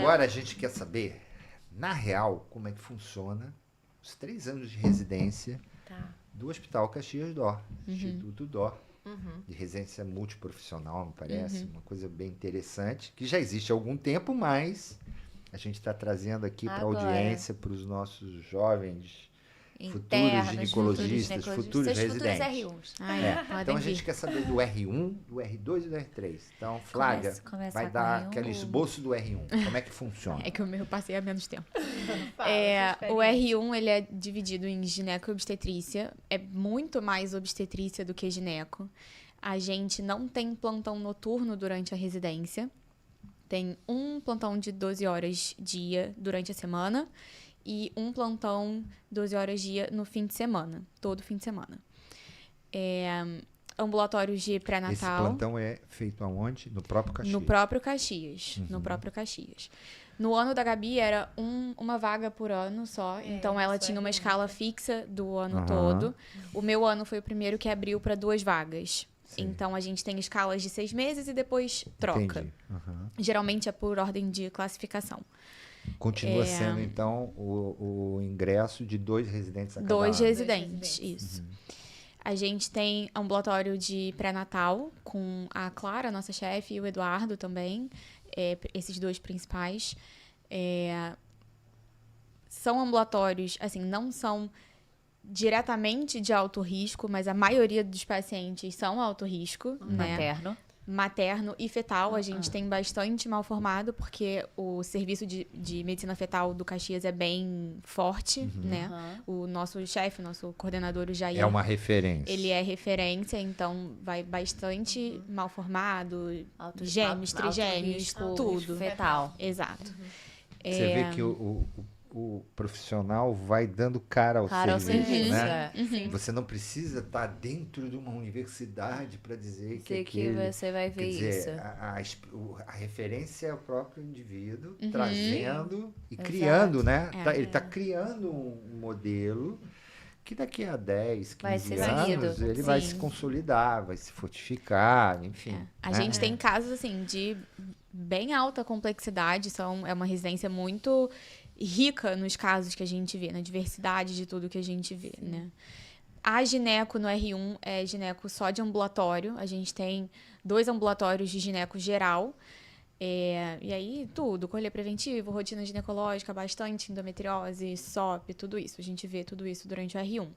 Agora a gente quer saber, na real, como é que funciona os 3 anos de residência do Hospital Caxias D'Or, Instituto D'Or, de residência multiprofissional, me parece, uma coisa bem interessante, que já existe há algum tempo, mas a gente está trazendo aqui para a audiência, para os nossos jovens futuros ginecologistas, futuros residentes. R1s. Então a gente quer saber do R1, do R2 e do R3. Então, Flávia, vai dar aquele esboço do R1. Como é que funciona? É que o meu passei há menos tempo. O R1 ele é dividido em gineco e obstetrícia. É muito mais obstetrícia do que gineco. A gente não tem plantão noturno durante a residência. Tem um plantão de 12 horas dia durante a semana e um plantão 12 horas dia no fim de semana, todo fim de semana. Ambulatórios de pré-natal. Esse plantão é feito aonde? No próprio Caxias? No próprio Caxias. No próprio Caxias. No ano da Gabi era uma vaga por ano só, então ela tinha uma escala fixa do ano todo. O meu ano foi o primeiro que abriu para 2 vagas. Sim. Então, a gente tem escalas de 6 meses e depois troca. Geralmente é por ordem de classificação. Continua sendo, então, o ingresso de 2 residentes a cada 2 ano. residentes, isso. A gente tem ambulatório de pré-natal com a Clara, nossa chefe, e o Eduardo também. Esses 2 principais. São ambulatórios, assim, não são diretamente de alto risco, mas a maioria dos pacientes são alto risco, né? Materno e fetal, a gente tem bastante mal formado, porque o serviço de medicina fetal do Caxias é bem forte, né? O nosso chefe, nosso coordenador, o Jair... É uma referência. Ele é referência, então vai bastante mal formado, gêmeos, trigêmeos, tudo. Fetal. Exato. Você vê que o profissional vai dando cara ao serviço, né? Você não precisa estar dentro de uma universidade para dizer que você vai ver isso. A referência é o próprio indivíduo trazendo e criando, né? Ele está criando um modelo que daqui a 10, 15 anos ele vai se consolidar, vai se fortificar, enfim. A gente tem casos assim de bem alta complexidade, é uma residência muito rica nos casos que a gente vê, na diversidade de tudo que a gente vê, né? A gineco no R1 é gineco só de ambulatório. A gente tem 2 ambulatórios de gineco geral. E aí, tudo. Colher preventivo, rotina ginecológica, bastante endometriose, SOP, tudo isso. A gente vê tudo isso durante o R1.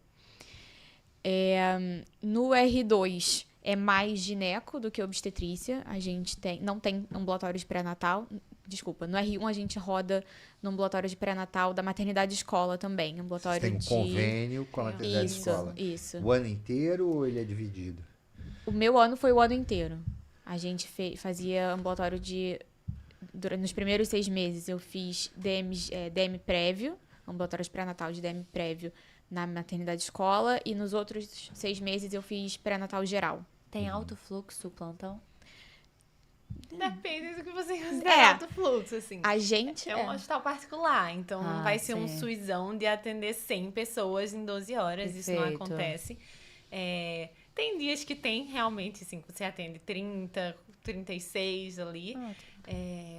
No R2 é mais gineco do que obstetrícia. A gente não tem ambulatório de pré-natal. Desculpa, no R1 a gente roda no ambulatório de pré-natal da maternidade escola também. Ambulatório tem um convênio com a maternidade escola. Isso. O ano inteiro ou ele é dividido? O meu ano foi o ano inteiro. A gente fazia ambulatório nos primeiros 6 meses eu fiz DM prévio, ambulatório de pré-natal de DM prévio na maternidade escola, e nos outros 6 meses eu fiz pré-natal geral. Tem alto fluxo o plantão? Depende do que você considera alto fluxo, assim. A gente é um hospital particular, então não vai ser um SUSão de atender 100 pessoas em 12 horas. Perfeito. Isso não acontece. Tem dias que tem realmente, assim, que você atende 30, 36 ali.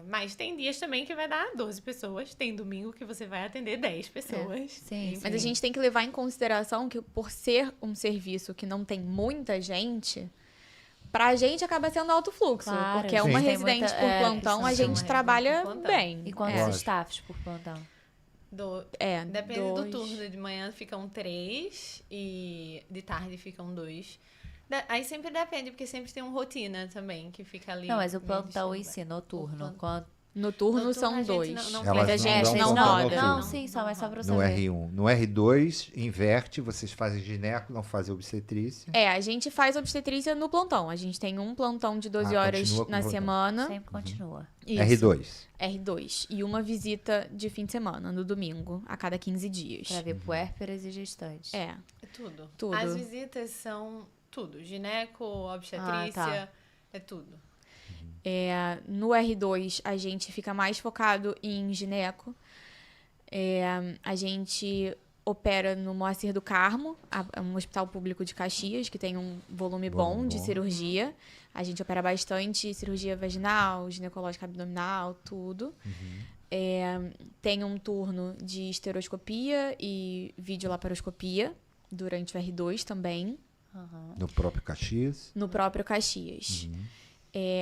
Mas tem dias também que vai dar 12 pessoas. Tem domingo que você vai atender 10 pessoas. Sim. Mas a gente tem que levar em consideração que, por ser um serviço que não tem muita gente, pra gente acaba sendo alto fluxo. Claro, porque uma residente por plantão, a gente trabalha bem. E quantos staffs por plantão? Depende do turno. De manhã ficam 3 e de tarde ficam 2. Aí sempre depende, porque sempre tem uma rotina também que fica ali. Não, mas o plantão em si, noturno, Noturno são 2. Mas a gente não roda. Não, sim, só mais só pra saber. No R1. No R2, inverte, vocês fazem gineco, não fazem obstetrícia. A gente faz obstetrícia no plantão. A gente tem um plantão de 12 horas na semana. Sempre continua. Isso. R2. R2. E uma visita de fim de semana, no domingo, a cada 15 dias. Pra ver puérperas e gestantes. É tudo. As visitas são tudo. Gineco, obstetrícia, é tudo. No R2, a gente fica mais focado em gineco. A gente opera no Moacir do Carmo, um hospital público de Caxias, que tem um volume bom de cirurgia. A gente opera bastante cirurgia vaginal, ginecológica abdominal, tudo. Tem um turno de esteroscopia e videolaparoscopia durante o R2 também. No próprio Caxias? No próprio Caxias.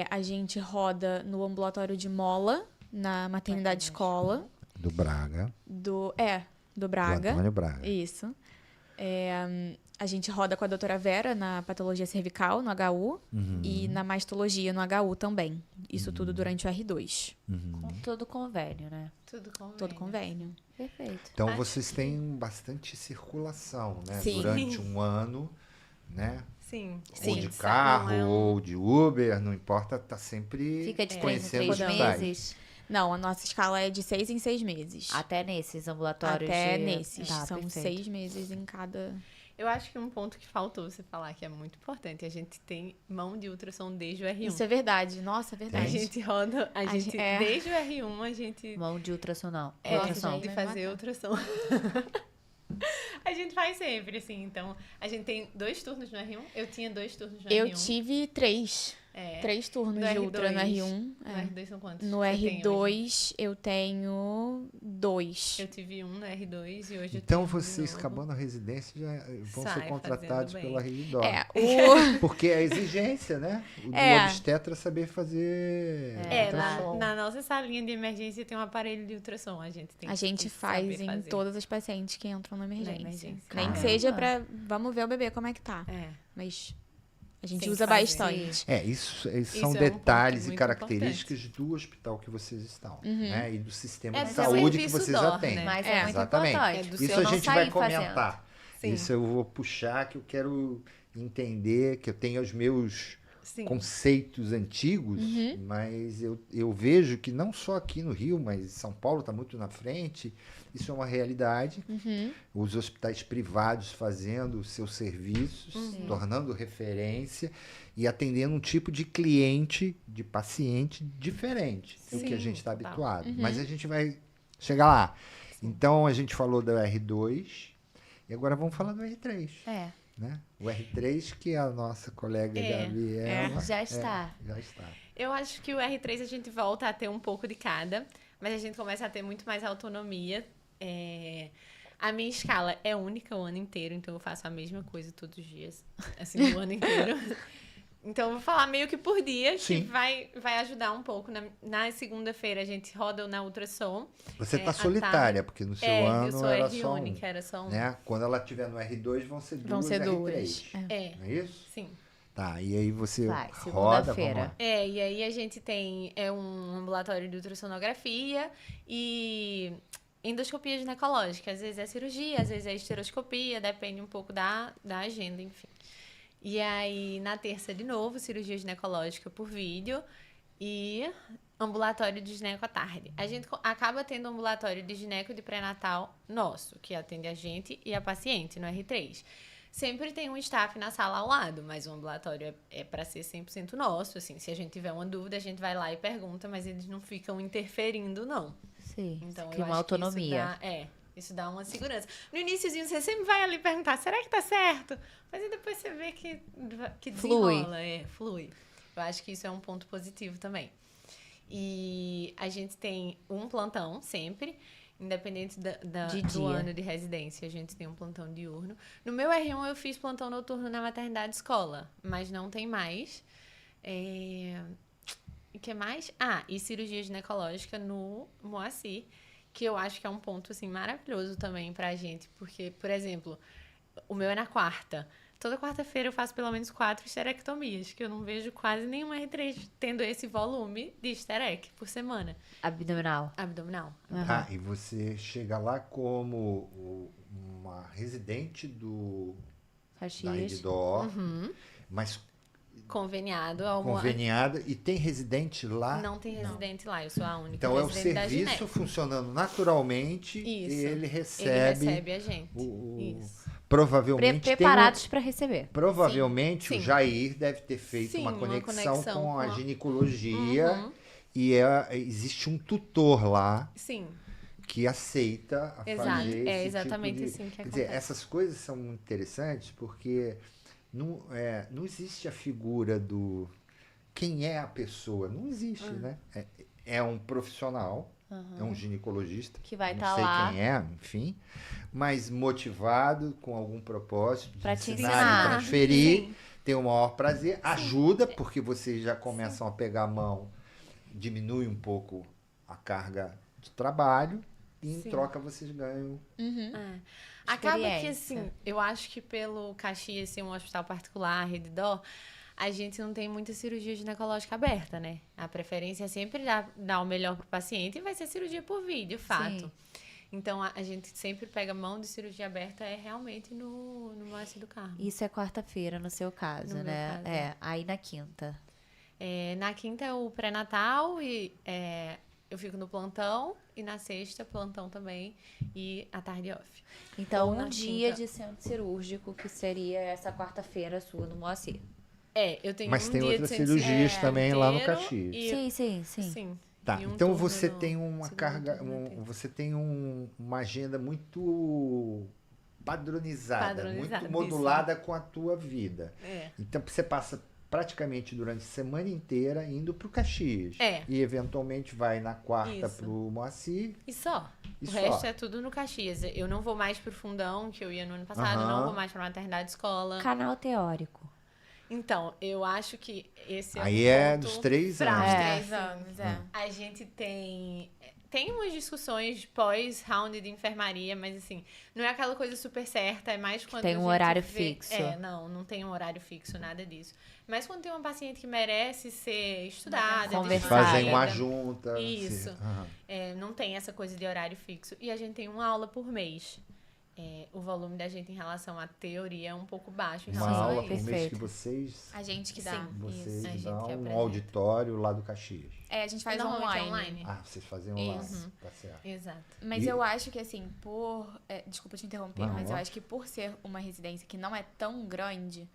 A gente roda no ambulatório de Mola, na maternidade escola. Do Braga. Do Do Braga. Antônio Braga. Isso. A gente roda com a doutora Vera na patologia cervical, no HU, e na mastologia, no HU também. Isso tudo durante o R2. Com todo convênio, né? Todo convênio. Perfeito. Então, vocês têm bastante circulação, né? Sim. Durante um ano, né? Sim. Ou de carro, ou de Uber, não importa, tá sempre Fica de 3 em conhecendo 3 os hospitais. meses. Não, a nossa escala é de 6 em 6 meses. Até nesses ambulatórios. Até nesses. Tá, São perfeito. 6 meses em cada... Eu acho que um ponto que faltou você falar que é muito importante, a gente tem mão de ultrassom desde o R1. Isso é verdade. Nossa, é A verdade. gente roda, desde o R1 a gente Mão de ultrassom, não. Ultrassom. de fazer ultrassom. A gente faz sempre, assim. Então, a gente tem 2 turnos no R1. Eu tinha 2 turnos no R1. Eu tive 3. 3 turnos No de ultra no R2. R1. No R2 são quantos? No você tem hoje? R2 eu tenho 2. Eu tive um no R2 e hoje eu Então, tenho um de vocês, novo. acabando a residência, já vão Sai ser contratados fazendo bem. pela Rede Dó. O... Porque é a exigência, né? O do É. obstetra saber fazer ultrassom. Na nossa salinha de emergência tem um aparelho de ultrassom. A gente tem A gente que faz saber em fazer. todas as pacientes que entram na emergência. emergência. Nem que Caramba. seja pra... Vamos ver o bebê como é que tá. Mas a gente Tem usa que fazer. bastante. Isso são Isso é um detalhes ponto e muito características do hospital que vocês estão, né? E do sistema É de do saúde que serviço vocês DOR, já têm. né? Mas é muito Exatamente. importante. É do porque Isso eu a não gente vai saí fazendo. comentar. Sim. Isso eu vou puxar, que eu quero entender, que eu tenho os meus Sim. conceitos antigos, mas eu vejo que não só aqui no Rio, mas São Paulo está muito na frente, isso é uma realidade. Os hospitais privados fazendo os seus serviços, tornando referência e atendendo um tipo de cliente, de paciente diferente do que a gente está habituado. Mas a gente vai chegar lá. Então, a gente falou do R2 e agora vamos falar do R3. Né? O R3, que a nossa colega Gabriela Já está. já está. Eu acho que o R3 a gente volta a ter um pouco de cada, mas a gente começa a ter muito mais autonomia. A minha escala é única o ano inteiro, então eu faço a mesma coisa todos os dias, assim, o ano inteiro. Então, eu vou falar meio que por dia, Sim. que vai ajudar um pouco. Na segunda-feira, a gente roda na ultrassom. Você está à solitária, tarde. porque no seu eu ano sou era R só um. única, era só um. Né? Quando ela estiver no R2, vão ser duas R3. Não é isso? Sim. Tá, e aí você Vai, roda, vamos segunda-feira. lá. E aí a gente tem um ambulatório de ultrassonografia e endoscopia ginecológica. Às vezes é cirurgia, às vezes é esteroscopia, depende um pouco da agenda, enfim. E aí, na terça, de novo, cirurgia ginecológica por vídeo e ambulatório de gineco à tarde. A gente acaba tendo um ambulatório de gineco de pré-natal nosso, que atende a gente e a paciente no R3. Sempre tem um staff na sala ao lado, mas o ambulatório é para ser 100% nosso. Assim, se a gente tiver uma dúvida, a gente vai lá e pergunta, mas eles não ficam interferindo, não. Sim. Então, Cria eu uma acho que autonomia. isso dá uma segurança. No iniciozinho, você sempre vai ali perguntar, será que tá certo? Mas aí depois você vê que desenrola. Flui. Eu acho que isso é um ponto positivo também. E a gente tem um plantão sempre, independente do ano de residência, a gente tem um plantão diurno. No meu R1 eu fiz plantão noturno na maternidade escola, mas não tem mais. O que mais? E cirurgia ginecológica no Moacir, que eu acho que é um ponto, assim, maravilhoso também pra gente. Porque, por exemplo, o meu é na quarta. Toda quarta-feira eu faço pelo menos 4 esterectomias, que eu não vejo quase nenhum R3 tendo esse volume de esterec por semana. Abdominal. Tá, e você chega lá como uma residente da Rede Dó, mas Conveniada. e tem residente lá? Não tem residente lá, eu sou a única Então é o residente da serviço gineco. funcionando naturalmente Isso. e ele Ele recebe recebe a gente. Isso. Provavelmente Preparados para receber. Provavelmente Sim. o Jair deve ter feito Sim, uma uma conexão conexão com a com a- ginecologia e existe um tutor lá Sim, que aceita a exato. fazer esse Exatamente tipo de... assim que Quer acontece. dizer, essas coisas são muito interessantes porque não existe a figura do quem é a pessoa, não existe, né? É um profissional é um ginecologista. Que vai não estar sei lá. quem é, enfim. Mas motivado, com algum propósito de Pra te ensinar ensinar. e transferir. Sim. Tem o maior prazer. Ajuda, porque vocês já começam a pegar a mão. Diminui um pouco a carga de trabalho. E em troca vocês ganham. Acaba que, assim, eu acho que pelo Caxias ser um hospital particular, Rede Dó, a gente não tem muita cirurgia ginecológica aberta, né? A preferência é sempre dar o melhor pro paciente e vai ser cirurgia por vídeo, fato. Sim. Então, a gente sempre pega mão de cirurgia aberta realmente no Moacir do Carmo. Isso é quarta-feira, no seu caso, No meu né? caso, Aí na quinta. Na quinta é o pré-natal e eu fico no plantão. E na sexta, plantão também. E à tarde off. Então, Ou na um dia quinta. de centro cirúrgico, que seria essa quarta-feira sua no Moacir. Eu tenho Mas um tem dia outras de centro cirurgias cirúrgico também lá no inteiro Caxias. e- Sim. Sim. Tá, E um então turno você no tem uma segundo carga, turno na terça. você tem uma agenda muito padronizada, muito Padronizadíssima. modulada com a tua vida. É. Então você passa praticamente durante a semana inteira indo pro Caxias. E eventualmente vai na quarta Isso. pro Moacir. E só. E O só. resto é tudo no Caxias. Eu não vou mais pro Fundão, que eu ia no ano passado. Aham. Não vou mais pra maternidade escola. Canal teórico. Então, eu acho que esse é Aí um é ponto dos 3 fraco. anos. Uns 3 anos, A gente tem umas discussões pós-round de enfermaria, mas assim, não é aquela coisa super certa, é mais quando Tem a um gente horário vê- fixo. Não tem um horário fixo, nada disso. Mas quando tem uma paciente que merece ser estudada, Conversada. Fazem uma discutida, junta. Isso. Aham. não tem essa coisa de horário fixo. E a gente tem uma aula por mês. O volume da gente em relação à teoria é um pouco baixo em Uma relação aula a por isso. mês que Perfeito. vocês, A gente que dá. Sim. vocês a gente dão que um apresenta. auditório lá do Caxias. A gente faz Normalmente online. Ah, vocês fazem online. Isso. Tá certo. Exato. Mas E- eu acho que, assim, desculpa te interromper, Não, mas eu ó. acho que por ser uma residência que não é tão grande,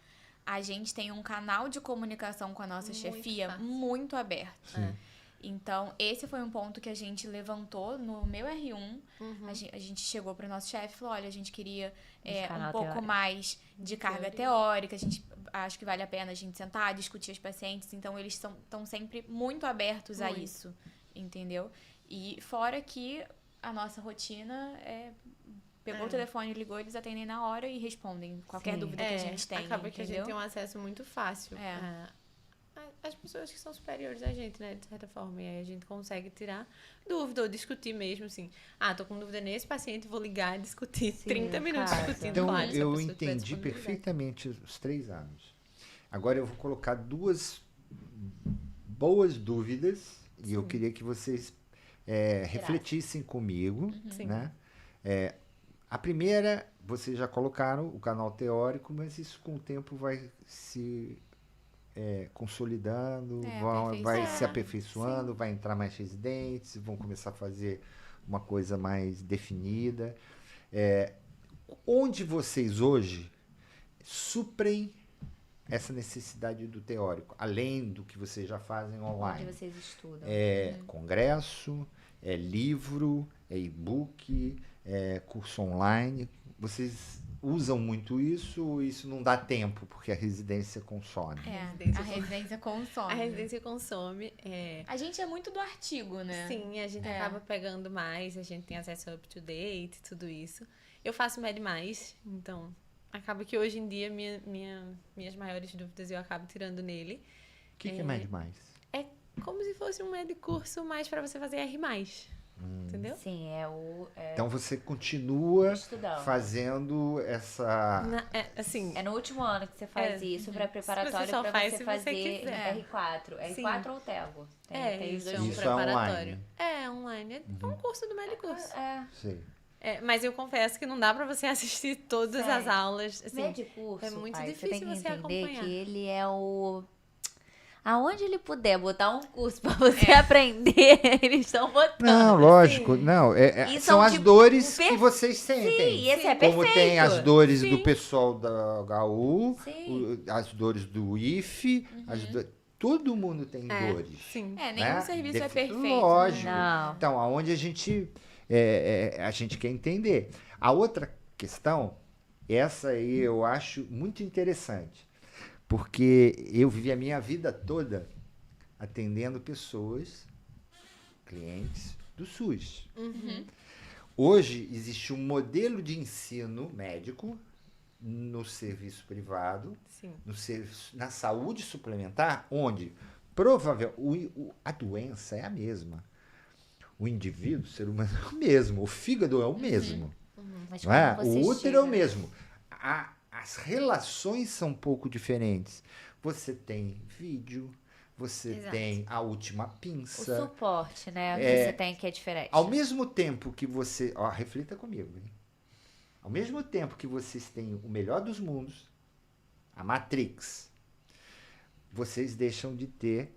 a gente tem um canal de comunicação com a nossa Muito chefia fácil. muito aberto. Sim. Então, esse foi um ponto que a gente levantou no meu R1. Uhum. A gente chegou para o nosso chefe e falou, olha, a gente queria canal um pouco teórico. mais de carga teórica. A gente acha que vale a pena a gente sentar, discutir os pacientes. Então, eles estão sempre muito abertos a Muito. isso, entendeu? E fora que a nossa rotina pegou o telefone, ligou, eles atendem na hora e respondem qualquer Sim. dúvida que a gente tem, acaba que a entendeu? gente tem um acesso muito fácil às pessoas que são superiores a gente, né, de certa forma. E aí a gente consegue tirar dúvida ou discutir mesmo, assim. Tô com dúvida nesse paciente, vou ligar e discutir 30 minutos casa. discutindo. Então, claro, se a eu pessoa tiver entendi disponibilidade. perfeitamente os 3 anos. Agora eu vou colocar 2 boas dúvidas e eu queria que vocês refletissem comigo. Sim. Né? A primeira, vocês já colocaram o canal teórico, mas isso com o tempo vai se consolidando, vai se aperfeiçoando, vai entrar mais residentes, vão começar a fazer uma coisa mais definida. Onde vocês hoje suprem essa necessidade do teórico, além do que vocês já fazem online? Onde vocês estudam. Congresso, livro, e-book, curso online. Vocês usam muito isso ou isso não dá tempo porque a residência consome? A residência consome. A residência consome. A gente é muito do artigo, né? Sim, a gente acaba pegando mais, a gente tem acesso ao up-to-date, tudo isso. Eu faço Med+, então acaba que hoje em dia minhas maiores dúvidas eu acabo tirando nele. O que é Med+? É como se fosse um med curso mais para você fazer R+. Entendeu? Sim, Então você continua estudando. fazendo essa... Assim, É no último ano que você faz isso para preparatório só para faz você se você fazer quiser. R4. Sim. R4 ou TEGO. Tem os isso dois é um Isso é preparatório. online. Online. É um curso do med curso. Sei. Mas eu confesso que não dá pra você assistir todas Sério. as aulas. Assim, Medicurso, é muito pai, difícil você tem que você entender acompanhar. que ele é o... Aonde ele puder botar um curso pra você aprender, eles estão botando. Não, lógico. Não, E são são as de- dores per- que vocês sentem. Sim, esse é Como perfeito. tem as dores Sim. do pessoal da HU, Sim. as dores do IFE, todo mundo tem dores. Sim. Nenhum né? serviço é perfeito. Lógico. Não. Então, aonde a gente quer entender. A outra questão, essa aí eu acho muito interessante, porque eu vivi a minha vida toda atendendo pessoas, clientes, do SUS. Hoje existe um modelo de ensino médico no serviço privado, na saúde suplementar, onde provavelmente a doença é a mesma. O indivíduo, o ser humano é o mesmo, o fígado é o mesmo. Mas não é? O útero chega... é o mesmo. As relações são um pouco diferentes. Você tem vídeo, você tem a última pinça. O suporte, né? Que você tem que é diferente. Ao mesmo tempo que você... reflita comigo, hein? Ao mesmo tempo que vocês têm o melhor dos mundos, a Matrix, vocês deixam de ter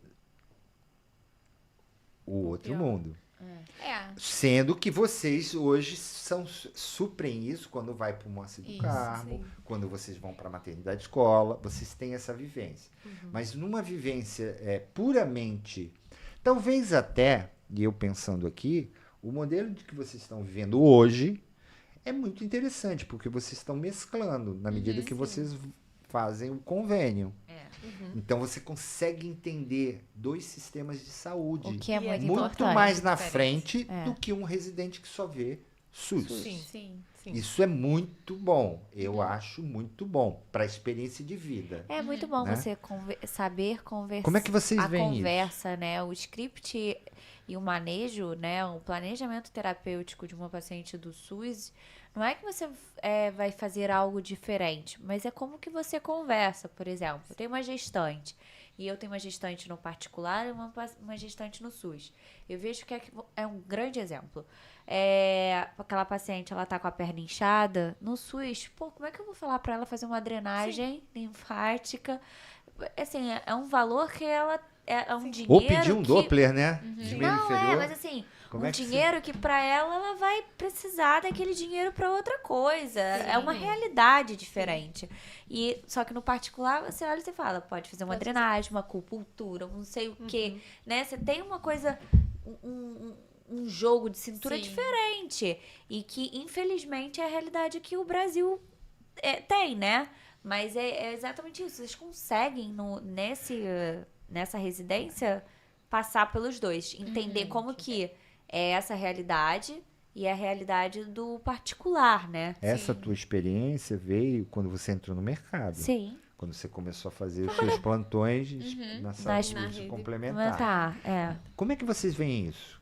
o outro mundo. Sendo que vocês hoje suprem isso quando vai para o Moacir do Carmo, quando vocês vão para a maternidade escola, vocês têm essa vivência. Mas numa vivência puramente... Talvez até, e eu pensando aqui, o modelo de que vocês estão vivendo hoje é muito interessante, porque vocês estão mesclando na medida que vocês fazem o convênio. Então você consegue entender 2 sistemas de saúde. O que é muito importante. Mais na frente do que um residente que só vê SUS. Sim. Isso é muito bom. Eu acho muito bom para a experiência de vida. É muito bom você saber conversar. Como é que vocês veem conversa, isso? Né? O script e o manejo, né? O planejamento terapêutico de uma paciente do SUS, não é que você vai fazer algo diferente, mas é como que você conversa. Por exemplo, eu tenho uma gestante e eu tenho uma gestante no particular e uma gestante no SUS. Eu vejo que é um grande exemplo. Aquela paciente, ela tá com a perna inchada, no SUS, como é que eu vou falar para ela fazer uma drenagem linfática? Assim, é um valor que ela... É um dinheiro. Ou pedir um Doppler, né? Não, mas assim, dinheiro que para ela vai precisar daquele dinheiro para outra coisa. É uma realidade diferente. E só que no particular, você olha e você fala, pode fazer uma drenagem, uma acupuntura, não sei o quê, né? Você tem uma coisa, um jogo de cintura diferente. E que, infelizmente, é a realidade que o Brasil tem, né? Mas é exatamente isso. Vocês conseguem nessa residência passar pelos 2, entender como que é essa realidade e a realidade do particular, né? Essa tua experiência veio quando você entrou no mercado. Sim. Quando você começou a fazer os seus plantões na saúde complementar. Como é que vocês veem isso?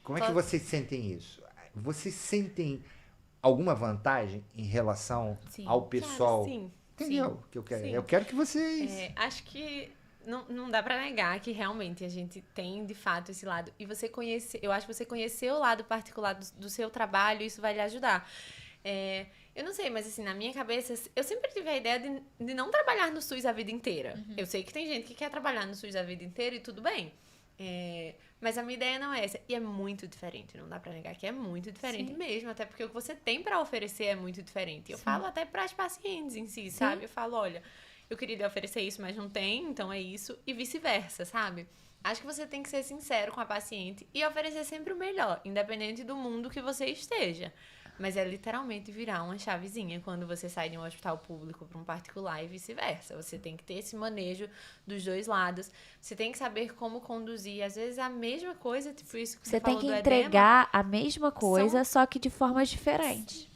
Como é que vocês sentem isso? Vocês sentem alguma vantagem em relação ao pessoal? Cara, sim. Entendeu o que eu quero? Eu quero que vocês... acho que não dá pra negar que realmente a gente tem, de fato, esse lado. E eu acho que você conhecer o lado particular do seu trabalho, isso vai lhe ajudar. Eu não sei, mas assim, na minha cabeça, eu sempre tive a ideia de não trabalhar no SUS a vida inteira. Eu sei que tem gente que quer trabalhar no SUS a vida inteira e tudo bem. Mas a minha ideia não é essa. E é muito diferente, não dá pra negar que é muito diferente mesmo. Até porque o que você tem pra oferecer é muito diferente. Eu falo até pras pacientes em si, sabe? Eu falo, olha... Eu queria lhe oferecer isso, mas não tem, então é isso. E vice-versa, sabe? Acho que você tem que ser sincero com a paciente e oferecer sempre o melhor, independente do mundo que você esteja. Mas é literalmente virar uma chavezinha quando você sai de um hospital público para um particular e vice-versa. Você tem que ter esse manejo dos 2 lados. Você tem que saber como conduzir. Às vezes a mesma coisa, tipo isso que você falou do edema. Você tem que entregar a mesma coisa, só que de formas diferentes.